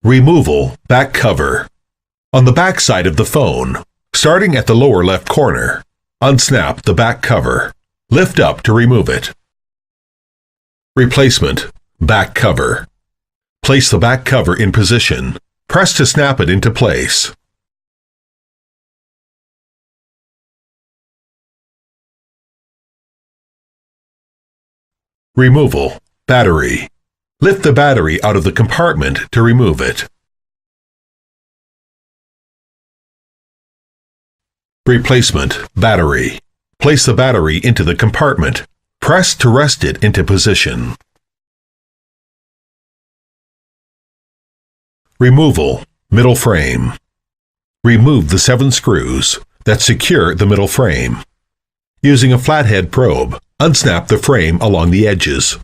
Removal back cover. On the back side of the phone, starting at the lower left corner, unsnap the back cover. Lift up to remove it. Replacement back cover. Place the back cover in position. Press to snap it into place. Removal battery. Lift the battery out of the compartment to remove it. Replacement battery. Place the battery into the compartment. Press to rest it into position. Removal middle frame. Remove the 7 screws that secure the middle frame. Using a flathead probe, unsnap the frame along the edges.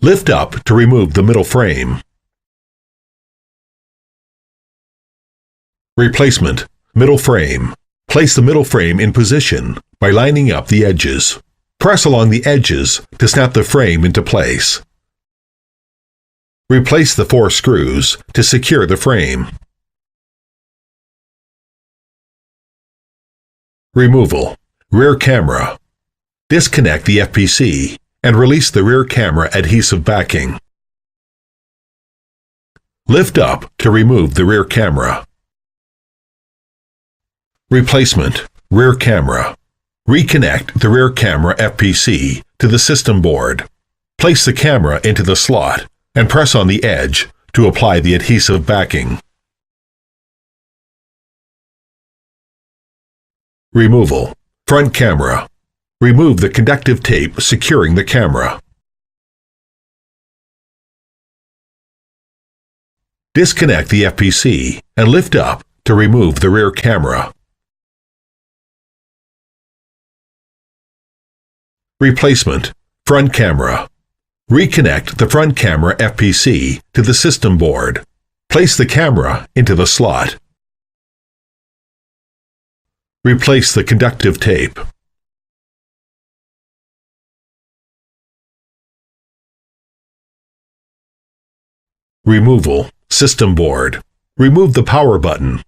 Lift up to remove the middle frame. Replacement middle frame. Place the middle frame in position by lining up the edges. Press along the edges to snap the frame into place. Replace the 4 screws to secure the frame. Removal rear camera. Disconnect the FPC and release the rear camera adhesive backing. Lift up to remove the rear camera. Replacement rear camera. Reconnect the rear camera FPC to the system board. Place the camera into the slot and press on the edge to apply the adhesive backing. Removal front camera. Remove the conductive tape securing the camera. Disconnect the FPC and lift up to remove the rear camera. Replacement front camera. Reconnect the front camera FPC to the system board. Place the camera into the slot. Replace the conductive tape. Removal system board. Remove the power button.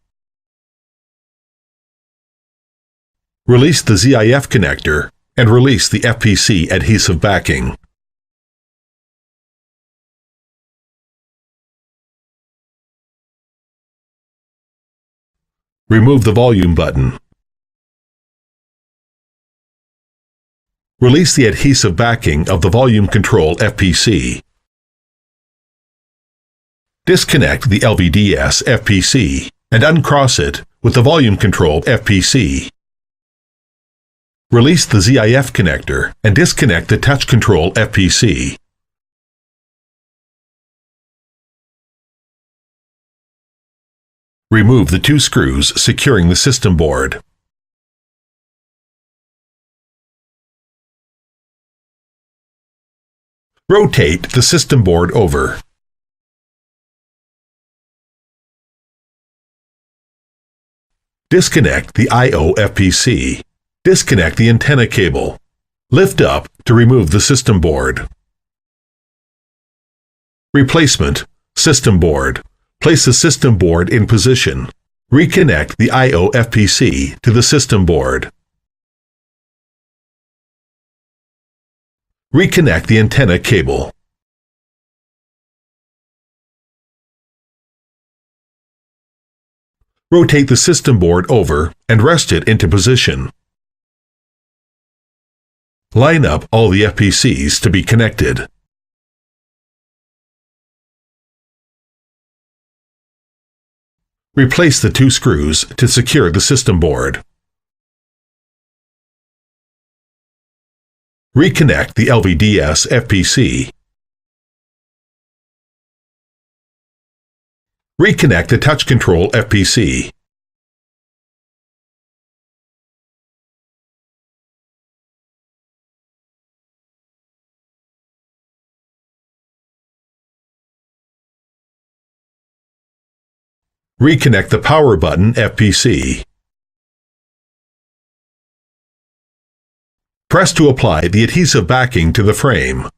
Release the ZIF connector and release the FPC adhesive backing. Remove the volume button. Release the adhesive backing of the volume control FPC. Disconnect the LVDS FPC and uncross it with the volume control FPC. Release the ZIF connector and disconnect the touch control FPC. Remove the 2 screws securing the system board. Rotate the system board over. Disconnect the I/O FPC. Disconnect the antenna cable. Lift up to remove the system board. Replacement system board. Place the system board in position. Reconnect the I/O FPC to the system board. Reconnect the antenna cable. Rotate the system board over and rest it into position. Line up all the FPCs to be connected. Replace the 2 screws to secure the system board. Reconnect the LVDS FPC. Reconnect the touch control FPC. Reconnect the power button FPC. Press to apply the adhesive backing to the frame.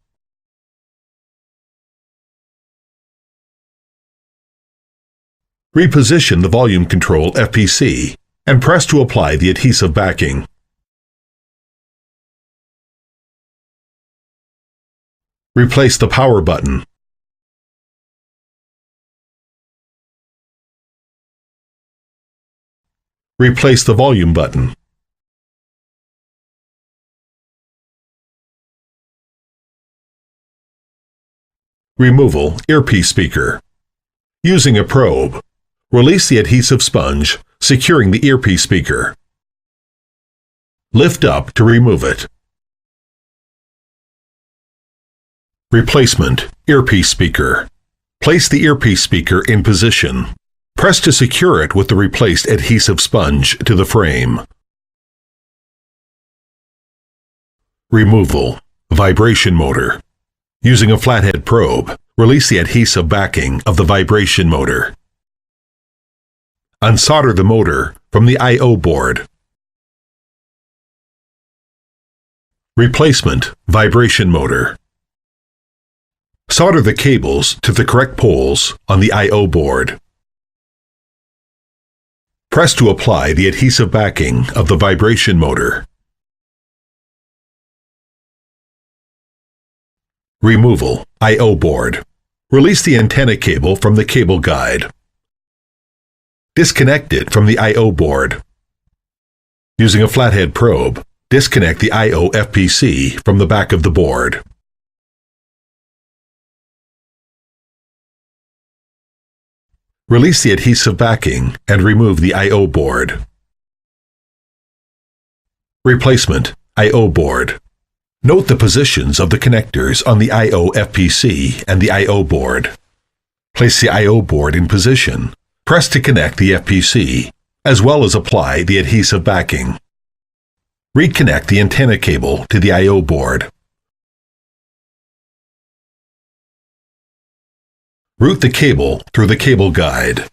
Reposition the volume control FPC and press to apply the adhesive backing. Replace the power button. Replace the volume button. Removal earpiece speaker. Using a probe, release the adhesive sponge, securing the earpiece speaker. Lift up to remove it. Replacement earpiece speaker. Place the earpiece speaker in position. Press to secure it with the replaced adhesive sponge to the frame. Removal vibration motor. Using a flathead probe, release the adhesive backing of the vibration motor. Unsolder the motor from the I/O board. Replacement vibration motor. Solder the cables to the correct poles on the I/O board. Press to apply the adhesive backing of the vibration motor. Removal I/O board. Release the antenna cable from the cable guide. Disconnect it from the I/O board. Using a flathead probe, disconnect the I/O FPC from the back of the board. Release the adhesive backing and remove the I/O board. Replacement I/O board. Note the positions of the connectors on the I/O FPC and the I/O board. Place the I/O board in position. Press to connect the FPC, as well as apply the adhesive backing. Reconnect the antenna cable to the I/O board. Route the cable through the cable guide.